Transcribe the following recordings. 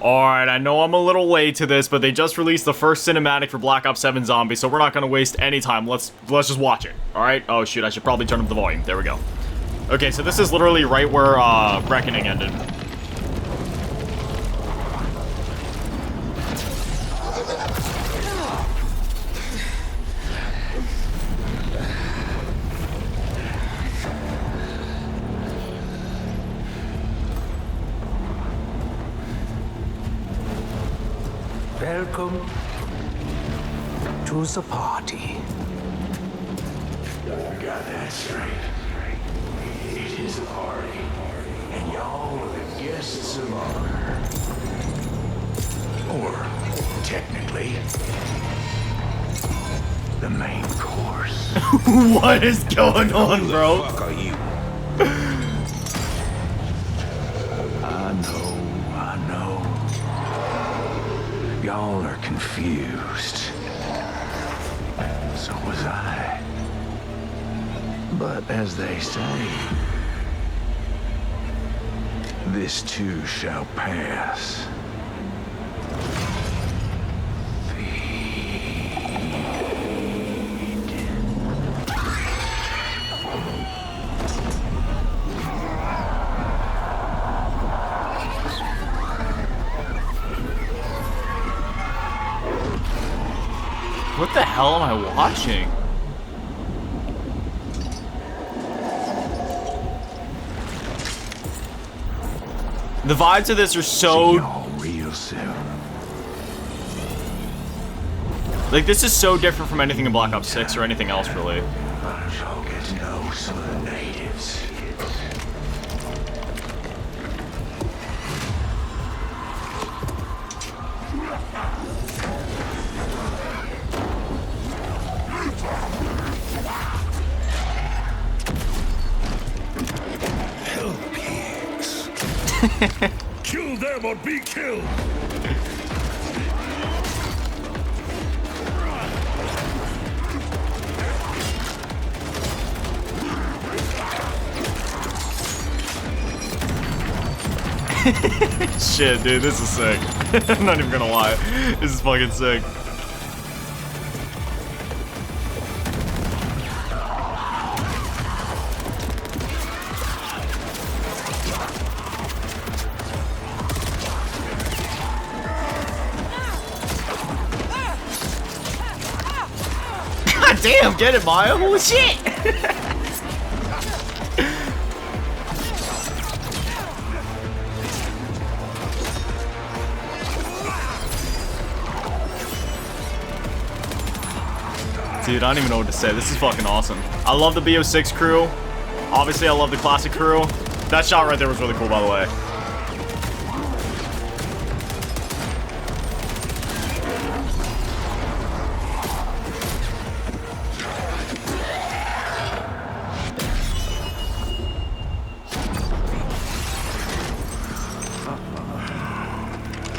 Alright, I know I'm a little late to this, but they just released the first cinematic for Black Ops 7 Zombies, so we're not gonna waste any time. Let's just watch it. Alright? Oh shoot, I should probably turn up the volume. There we go. Okay, so this is literally right where Reckoning ended. Welcome to the party. I got that straight. It is a party, and y'all are the guests of honor. Or, technically, the main course. What is going on, bro? Who the fuck are you? I know. Y'all are confused. So was I. But as they say, this too shall pass. What the hell am I watching? The vibes of this are so... See y'all real soon. Like, this is so different from anything in Black Ops 6 or anything else, really. Why don't y'all get to know some of the natives? Hell pigs. Kill them or be killed. Shit, dude, this is sick. I'm not even gonna lie. This is fucking sick. God damn, get it, Maya. Holy shit. Dude, I don't even know what to say. This is fucking awesome. I love the BO6 crew. Obviously, I love the classic crew. That shot right there was really cool, by the way.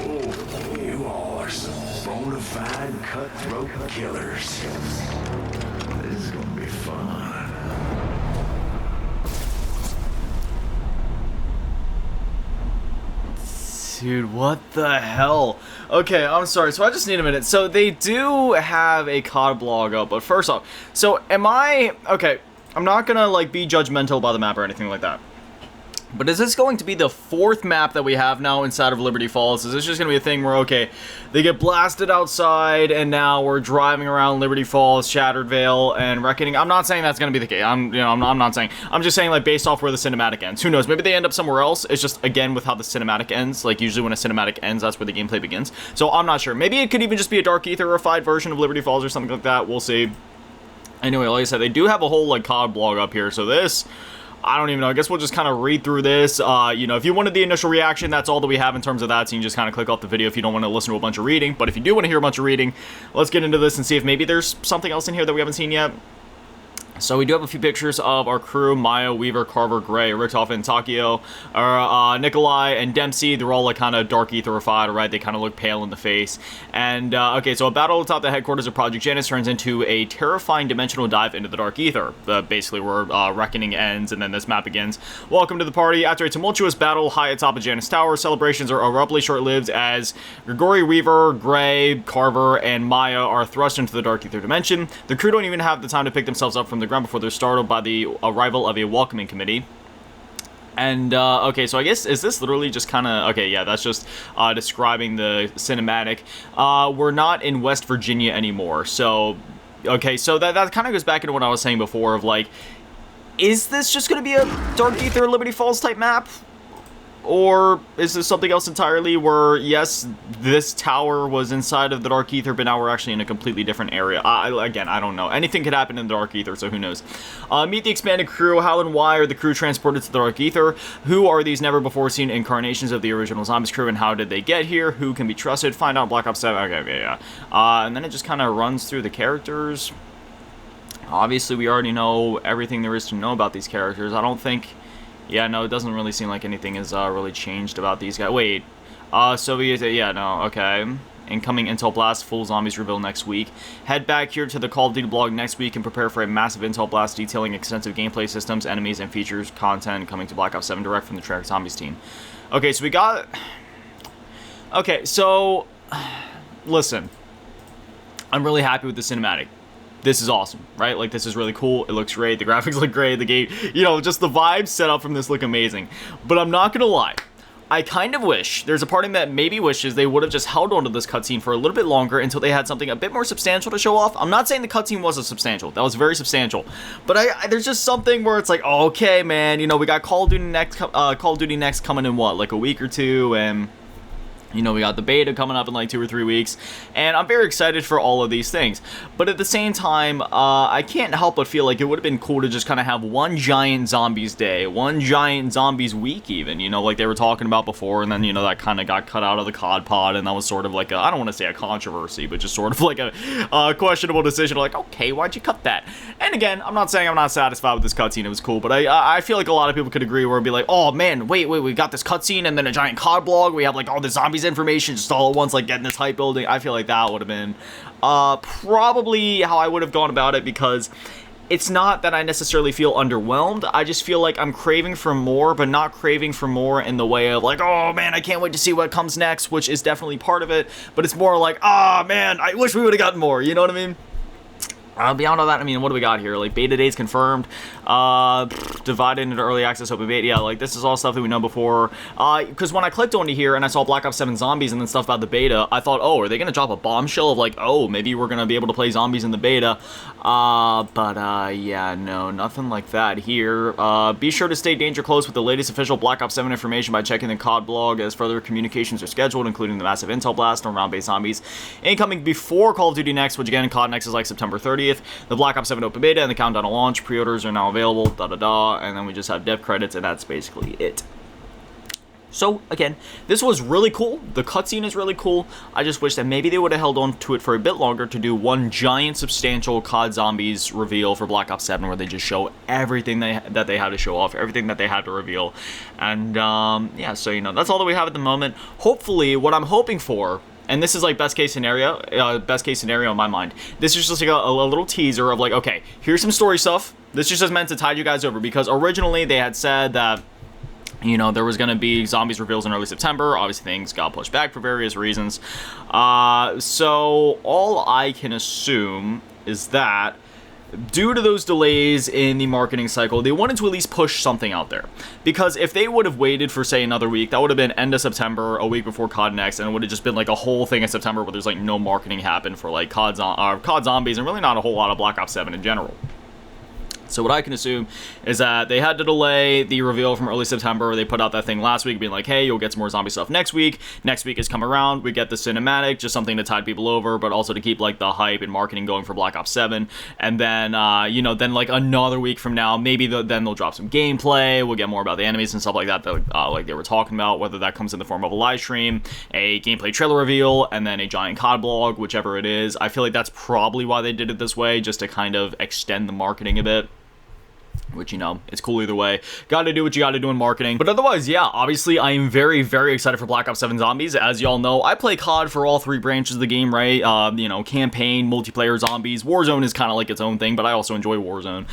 Oh, you all are some bona fide cutthroat killers. This is gonna be fun. Dude, what the hell? Okay, I'm sorry. So I just need a minute. So they do have a COD blog up, but first off, so am I... Okay, I'm not gonna, like, be judgmental about the map or anything like that. But is this going to be the fourth map that we have now inside of Liberty Falls? Is this just going to be a thing where, okay, they get blasted outside, and now we're driving around Liberty Falls, Shattered Vale, and Reckoning? I'm not saying that's going to be the case. I'm not saying. I'm just saying, like, based off where the cinematic ends. Who knows? Maybe they end up somewhere else. It's just, again, with how the cinematic ends. Like, usually when a cinematic ends, that's where the gameplay begins. So I'm not sure. Maybe it could even just be a Dark Aetherified version of Liberty Falls or something like that. We'll see. Anyway, like I said, they do have a whole, like, COD blog up here. So this... I don't even know. I guess we'll just kind of read through this. You know, if you wanted the initial reaction, that's all that we have in terms of that. So you can just kind of click off the video if you don't want to listen to a bunch of reading. But if you do want to hear a bunch of reading, let's get into this and see if maybe there's something else in here that we haven't seen yet. So we do have a few pictures of our crew: Maya, Weaver, Carver, Gray, Richtofen, and Takio, Nikolai, and Dempsey. They're all like kind of dark etherified, right? They kind of look pale in the face. And okay, so a battle atop the headquarters of Project Janus turns into a terrifying dimensional dive into the dark ether. Basically, where Reckoning ends and then this map begins. Welcome to the party. After a tumultuous battle high atop of Janus Tower, celebrations are abruptly short-lived as Grigori, Weaver, Gray, Carver, and Maya are thrust into the dark ether dimension. The crew don't even have the time to pick themselves up from the ground before they're startled by the arrival of a welcoming committee. And, okay, so I guess, is this literally just kind of, okay, yeah, that's just describing the cinematic. We're not in West Virginia anymore, so, okay, so that kind of goes back into what I was saying before of, like, is this just going to be a Dark Ether Liberty Falls type map? Or is this something else entirely where, yes, this tower was inside of the Dark Ether, but now we're actually in a completely different area? Again, I don't know. Anything could happen in the Dark Ether, so who knows? Meet the expanded crew. How and why are the crew transported to the Dark Ether? Who are these never-before-seen incarnations of the original Zombies crew, and how did they get here? Who can be trusted? Find out Black Ops 7. Okay, yeah. And then it just kind of runs through the characters. Obviously, we already know everything there is to know about these characters. I don't think... Yeah, no, it doesn't really seem like anything has really changed about these guys. Wait, Soviet, yeah, no, okay. Incoming Intel Blast, full Zombies reveal next week. Head back here to the Call of Duty blog next week and prepare for a massive Intel Blast detailing extensive gameplay systems, enemies, and features content coming to Black Ops 7 direct from the Treyarch Zombies team. Okay, so we got... Okay, so... Listen. I'm really happy with the cinematic. This is awesome, right? Like, this is really cool. It looks great. The graphics look great. The game, you know, just the vibes set up from this look amazing. But I'm not gonna lie. I kind of wish, there's a part of me that maybe wishes they would have just held on to this cutscene for a little bit longer until they had something a bit more substantial to show off. I'm not saying the cutscene wasn't substantial. That was very substantial. But there's just something where it's like, okay, man, you know, we got Call of Duty next coming in what, like a week or two, and... You know, we got the beta coming up in like 2 or 3 weeks, and I'm very excited for all of these things. But at the same time, I can't help but feel like it would have been cool to just kind of have one giant Zombies day, one giant Zombies week even, you know, like they were talking about before, and then, you know, that kind of got cut out of the COD pod, and that was sort of like a, I don't want to say a controversy, but just sort of like a questionable decision, like, okay, why'd you cut that? And again, I'm not saying I'm not satisfied with this cutscene, it was cool, but I feel like a lot of people could agree where it'd be like, oh man, wait, we got this cutscene, and then a giant COD blog, we have like all the Zombies information just all at once, like getting this hype building. I feel like that would have been probably how I would have gone about it, because it's not that I necessarily feel underwhelmed. I just feel like I'm craving for more, but not craving for more in the way of like, oh man, I can't wait to see what comes next, which is definitely part of it, but it's more like, ah man, I wish we would have gotten more, you know what I mean? Beyond all that, I mean, what do we got here? Like, beta dates confirmed, divided into early access, open beta, yeah, like, this is all stuff that we know before, because when I clicked onto here and I saw Black Ops 7 Zombies and then stuff about the beta, I thought, oh, are they gonna drop a bombshell of like, oh, maybe we're gonna be able to play Zombies in the beta, yeah, no, nothing like that here. Be sure to stay danger close with the latest official Black Ops 7 information by checking the COD blog as further communications are scheduled, including the massive Intel Blast on round-based Zombies, incoming before Call of Duty Next, which again, COD Next is like September 30th, the Black Ops 7 open beta, and the countdown to launch. Pre-orders are now available, and then we just have dev credits, and that's basically it. So, again, this was really cool. The cutscene is really cool. I just wish that maybe they would have held on to it for a bit longer to do one giant, substantial COD Zombies reveal for Black Ops 7, where they just show everything that they had to show off, everything that they had to reveal. And, yeah, so, you know, that's all that we have at the moment. Hopefully, what I'm hoping for... And this is like best case scenario in my mind. This is just like a little teaser of like, okay, here's some story stuff. This is just meant to tide you guys over, because originally they had said that, you know, there was going to be Zombies reveals in early September. Obviously things got pushed back for various reasons. So all I can assume is that due to those delays in the marketing cycle, they wanted to at least push something out there. Because if they would have waited for, say, another week, that would have been end of September, a week before COD Next, and it would have just been like a whole thing in September where there's like no marketing happen for like COD Zombies, and really not a whole lot of Black Ops 7 in general. So what I can assume is that they had to delay the reveal from early September. They put out that thing last week being like, hey, you'll get some more zombie stuff next week. Next week has come around. We get the cinematic, just something to tide people over, but also to keep like the hype and marketing going for Black Ops 7. And then, you know, then like another week from now, maybe then they'll drop some gameplay. We'll get more about the enemies and stuff like that, like they were talking about, whether that comes in the form of a live stream, a gameplay trailer reveal, and then a giant COD blog, whichever it is. I feel like that's probably why they did it this way, just to kind of extend the marketing a bit. Which, you know, it's cool either way. Gotta do what you gotta do in marketing. But otherwise, yeah, obviously, I am very, very excited for Black Ops 7 Zombies. As y'all know, I play COD for all 3 branches of the game, right? You know, campaign, multiplayer, zombies. Warzone is kind of like its own thing, but I also enjoy Warzone.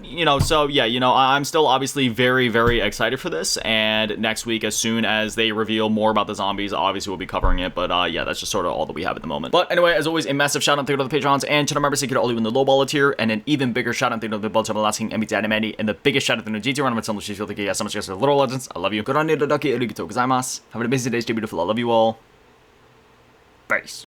You know, so yeah, you know, I'm still obviously very, very excited for this. And next week, as soon as they reveal more about the zombies, obviously we'll be covering it. But yeah, that's just sort of all that we have at the moment. But anyway, as always, a massive shout out to the Patrons and channel members. Thank you to all you in the lowballer tier, and an even bigger shout out to the Blood Channel asking MBT Animani, and the biggest shout out to the GT Run. Thank you guys so much for the Little Legends. I love you. Have an amazing day, stay beautiful. I love you all. Peace.